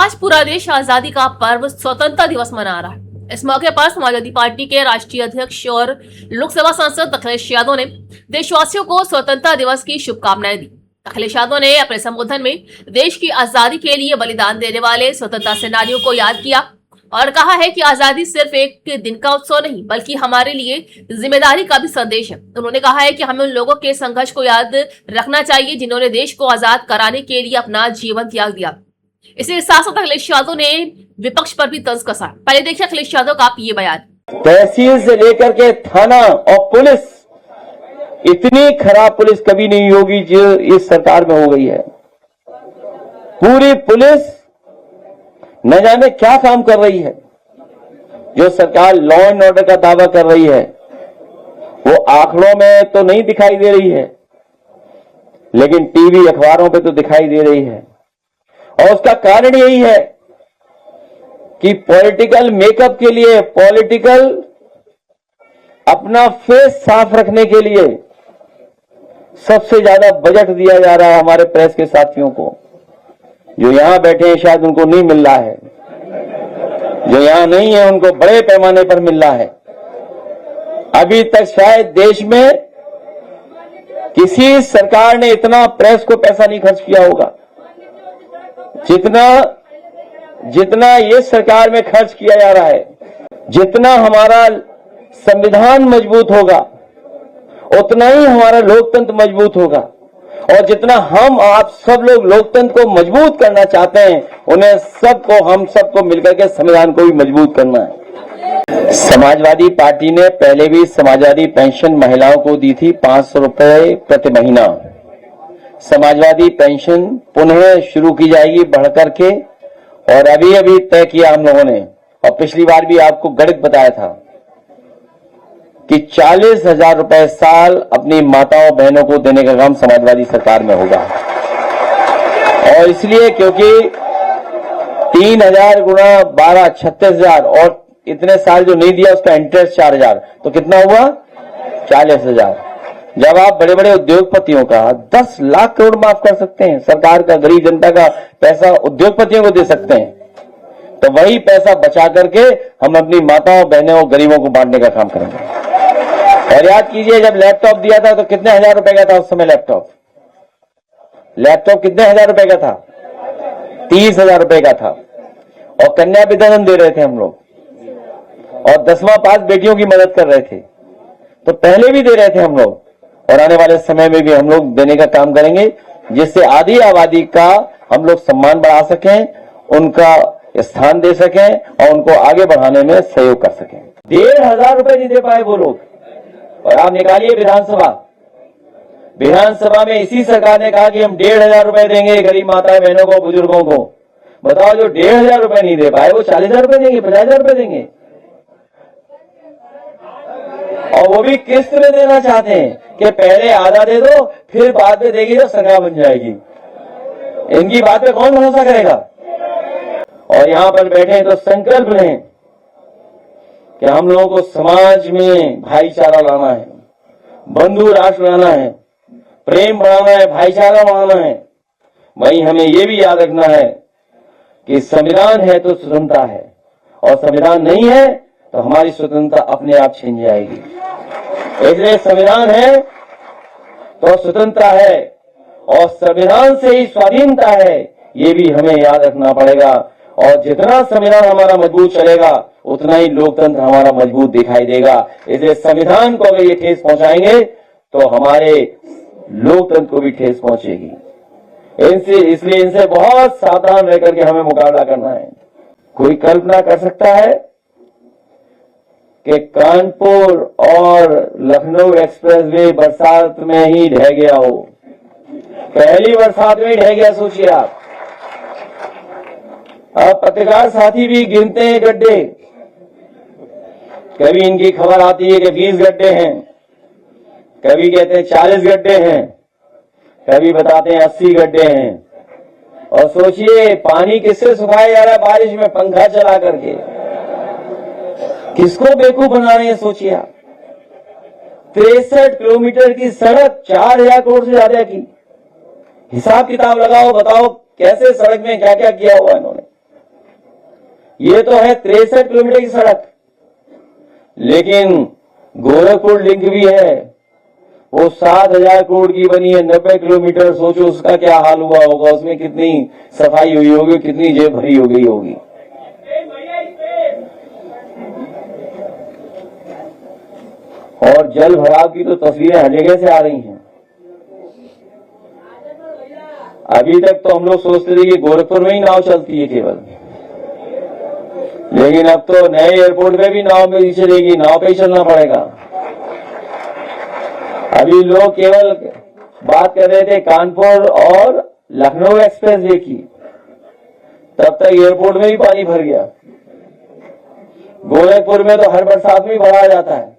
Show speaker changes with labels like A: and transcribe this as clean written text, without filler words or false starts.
A: आज पूरा देश आजादी का पर्व स्वतंत्रता दिवस मना रहा है। इस मौके पर समाजवादी पार्टी के राष्ट्रीय अध्यक्ष और लोकसभा सांसद अखिलेश यादव ने देशवासियों को स्वतंत्रता दिवस की शुभकामनाएं दी। अखिलेश यादव ने अपने संबोधन में देश की आजादी के लिए बलिदान देने वाले स्वतंत्रता सेनानियों को याद किया और कहा है कि आजादी सिर्फ एक दिन का उत्सव नहीं बल्कि हमारे लिए जिम्मेदारी का भी संदेश है। उन्होंने कहा है कि हमें उन लोगों के संघर्ष को याद रखना चाहिए जिन्होंने देश को आजाद कराने के लिए अपना जीवन त्याग दिया। इसी साथ साथ अखिलेश यादव ने विपक्ष पर भी तंज कसा। पहले देखिए अखिलेश यादव का ये बयान।
B: तहसील से लेकर के थाना और पुलिस, इतनी खराब पुलिस कभी नहीं होगी जो इस सरकार में हो गई है। पूरी पुलिस न जाने क्या काम कर रही है। जो सरकार लॉ एंड ऑर्डर का दावा कर रही है वो आंकड़ों में तो नहीं दिखाई दे रही है, लेकिन टीवी अखबारों पे तो दिखाई दे रही है। और उसका कारण यही है कि पॉलिटिकल मेकअप के लिए, पॉलिटिकल अपना फेस साफ रखने के लिए सबसे ज्यादा बजट दिया जा रहा है हमारे प्रेस के साथियों को। जो यहां बैठे हैं शायद उनको नहीं मिल रहा है, जो यहां नहीं है उनको बड़े पैमाने पर मिल रहा है। अभी तक शायद देश में किसी सरकार ने इतना प्रेस को पैसा नहीं खर्च किया होगा जितना ये सरकार में खर्च किया जा रहा है। जितना हमारा संविधान मजबूत होगा उतना ही हमारा लोकतंत्र मजबूत होगा, और जितना हम आप सब लोग लोकतंत्र को मजबूत करना चाहते हैं उन्हें सबको, हम सबको मिलकर के संविधान को भी मजबूत करना है। समाजवादी पार्टी ने पहले भी समाजवादी पेंशन महिलाओं को दी थी 500 रुपए प्रति महीना। समाजवादी पेंशन पुनः शुरू की जाएगी बढ़कर के, और अभी तय किया हम लोगों ने, और पिछली बार भी आपको गणित बताया था कि 40,000 रुपए साल अपनी माताओं बहनों को देने का काम समाजवादी सरकार में होगा। और इसलिए क्योंकि 3,000 गुणा 12 36,000, और इतने साल जो नहीं दिया उसका इंटरेस्ट 4,000, तो कितना हुआ 40,000। जब आप बड़े बड़े उद्योगपतियों का 10 लाख करोड़ माफ कर सकते हैं, सरकार का गरीब जनता का पैसा उद्योगपतियों को दे सकते हैं, तो वही पैसा बचा करके हम अपनी माताओं बहनों और गरीबों को बांटने का काम करेंगे। और याद कीजिए जब लैपटॉप दिया था तो कितने हजार रुपए का था उस समय लैपटॉप कितने हजार रुपए का था? 30,000 रुपए का था। और कन्या विद्याधन दे रहे थे हम लोग, और 10वां पास बेटियों की मदद कर रहे थे। तो पहले भी दे रहे थे हम लोग, और आने वाले समय में भी हम लोग देने का काम करेंगे, जिससे आधी आबादी का हम लोग सम्मान बढ़ा सकें, उनका स्थान दे सकें और उनको आगे बढ़ाने में सहयोग कर सकें। 1,500 रुपए नहीं दे पाए वो लोग, और आप निकालिए विधानसभा में इसी सरकार ने कहा कि हम 1,500 रुपए देंगे गरीब माताएं बहनों को, बुजुर्गों को। बताओ, जो 1,500 रुपए नहीं दे पाए वो 40,000 रुपए देंगे, 50,000 रुपए देंगे, और वो भी किस्त में देना चाहते हैं कि पहले आधा दे दो फिर बाद में देगी तो सरकार बन जाएगी। इनकी बात पे कौन भरोसा करेगा? और यहां पर बैठे तो संकल्प लें कि हम लोगों को समाज में भाईचारा लाना है, बंधु राष्ट्र लाना है, प्रेम बढ़ाना है, भाईचारा बढ़ाना है। वहीं हमें यह भी याद रखना है कि संविधान है तो स्वतंत्रता है, और संविधान नहीं है तो हमारी स्वतंत्रता अपने आप छिन जाएगी। इसलिए संविधान है तो स्वतंत्रता है, और संविधान से ही स्वाधीनता है, ये भी हमें याद रखना पड़ेगा। और जितना संविधान हमारा मजबूत चलेगा उतना ही लोकतंत्र हमारा मजबूत दिखाई देगा। इसलिए संविधान को अगर ये ठेस पहुंचाएंगे तो हमारे लोकतंत्र को भी ठेस पहुंचेगी। इसलिए इनसे बहुत सावधान रह करके हमें मुकाबला करना है। कोई कल्पना कर सकता है कि कानपुर और लखनऊ एक्सप्रेसवे बरसात में ही ढह गया हो? पहली बरसात में ही ढह गया, सोचिए आप। अब पत्रकार साथी भी गिनते हैं गड्ढे, कभी इनकी खबर आती है कि 20 गड्ढे हैं, कभी कहते हैं 40 गड्ढे हैं, कभी बताते हैं 80 गड्ढे हैं। और सोचिए पानी किससे सुखाया जा रहा है? बारिश में पंखा चला करके। किसको बेवकूफ बना रहे हैं सोचिए आप। 63 किलोमीटर की सड़क 4,000 करोड़ से ज्यादा की। हिसाब किताब लगाओ, बताओ कैसे सड़क में क्या क्या किया हुआ इन्होंने। ये तो है 63 किलोमीटर की सड़क, लेकिन गोरखपुर लिंक भी है, वो 7,000 करोड़ की बनी है, 90 किलोमीटर। सोचो उसका क्या हाल हुआ होगा, उसमें कितनी सफाई हुई होगी, कितनी जेब भरी हो गई होगी। और जल भराव की तो तस्वीरें हर जगह से आ रही हैं। अभी तक तो हम लोग सोचते थे कि गोरखपुर में ही नाव चलती है केवल, लेकिन अब तो नए एयरपोर्ट पे भी नाव में चलेगी, नाव पे ही चलना पड़ेगा। अभी लोग केवल बात कर रहे थे कानपुर और लखनऊ एक्सप्रेस वे की, तब तक एयरपोर्ट में ही पानी भर गया। गोरखपुर में तो हर बरसात में ही भरा जाता है।